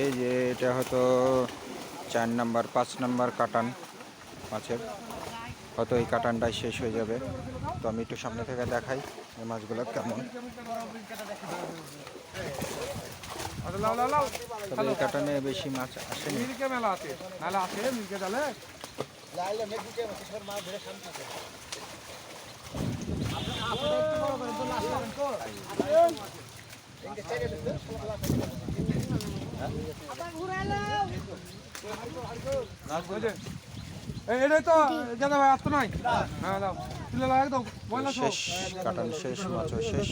এই যে এটা হয়তো 4 নাম্বার 5 নাম্বার কাটান মাছের, হয়তো এই কাটানটাই শেষ হয়ে যাবে। তো আমি একটু সামনে থেকে দেখাই এই মাছগুলো কেমন। তবে এই কাটানে বেশি মাছ আসেনি। শেষ কাটান শেষ, মাছও শেষ।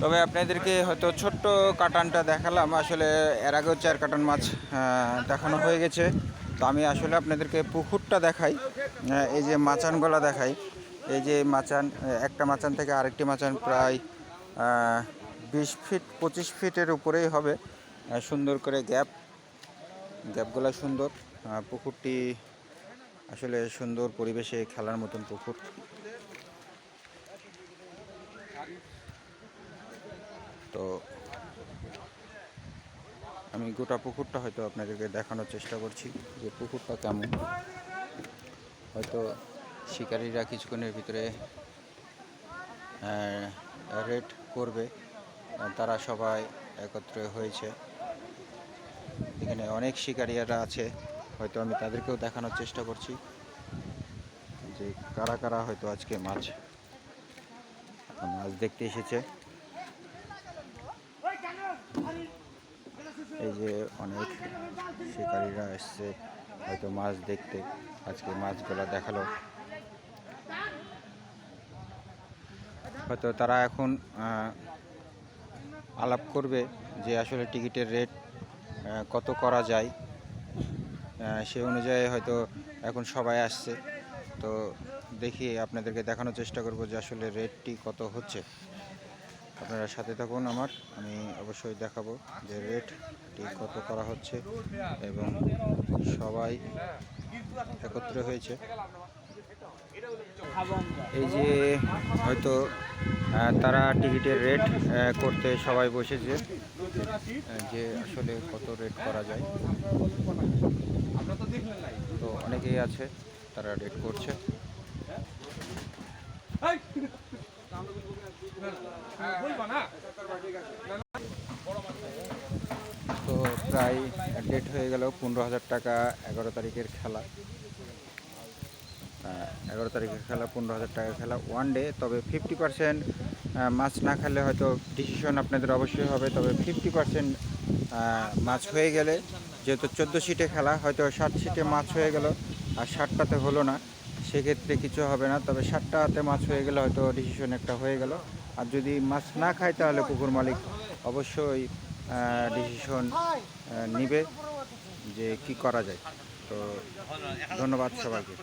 তবে আপনাদেরকে হয়তো ছোট্ট কাটানটা দেখালাম, আসলে এর আগেও 4 কাটান মাছ দেখানো হয়ে গেছে। তো আমি আসলে আপনাদেরকে পুকুরটা দেখাই, এই যে মাচানগুলো দেখাই। এই যে মাচান, একটা মাচান থেকে আরেকটি মাচান প্রায় 20 ফিট 25 ফিটের উপরেই হবে। সুন্দর করে গ্যাপগুলো সুন্দর। পুকুরটি আসলে সুন্দর পরিবেশে খেলার মতন পুকুর। তো আমি গোটা পুকুরটা হয়তো আপনাদেরকে দেখানোর চেষ্টা করছি যে পুকুরটা কেমন। হয়তো শিকারীরা কিছুক্ষণের ভিতরে রেড করবে, তারা সবাই একত্র হয়েছে। এখানে অনেক শিকারীরা আছে, হয়তো আমি তাদেরকেও দেখানোর চেষ্টা করছি যে কারা কারা হয়তো আজকে মাছ দেখতে এসেছে। এই যে অনেক শিকারীরা এসছে হয়তো মাছ দেখতে, আজকে মাছগুলো দেখালো। হয়তো তারা এখন আলাপ করবে যে আসলে টিকিটের রেট কত করা যায়, সে অনুযায়ী হয়তো এখন সবাই আসছে। তো দেখি আপনাদেরকে দেখানোর চেষ্টা করব যে আসলে রেটটি কত হচ্ছে। আপনারা সাথে থাকুন আমার, আমি অবশ্যই দেখাবো যে রেটটি কত করা হচ্ছে এবং সবাই একত্র হয়েছে। এই যে হয়তো তারা টিকিটের রেট করতে সবাই বসেছে যে আসলে কত রেট করা যায়। তো অনেকেই আছে তারা রেট করছে। তো প্রায় ডেট হয়ে গেল 15,000 টাকা 11 তারিখের খেলা। 11 তারিখের খেলা 15,000 টাকা খেলা ওয়ান ডে। তবে 50% মাছ না খেলে হয়তো ডিসিশন আপনাদের অবশ্যই হবে। তবে 50% মাছ হয়ে গেলে, যেহেতু 14 সিটে খেলা, হয়তো 60 সিটে মাছ হয়ে গেল আর 60টাতে হলো না, সেক্ষেত্রে কিছু হবে না। তবে 60টাতে মাছ হয়ে গেলে হয়তো ডিসিশন একটা হয়ে গেল। আর যদি মাছ না খায় তাহলে পুকুর মালিক অবশ্যই ডিসিশন নিবে যে কি করা যায়। তো ধন্যবাদ সবাইকে।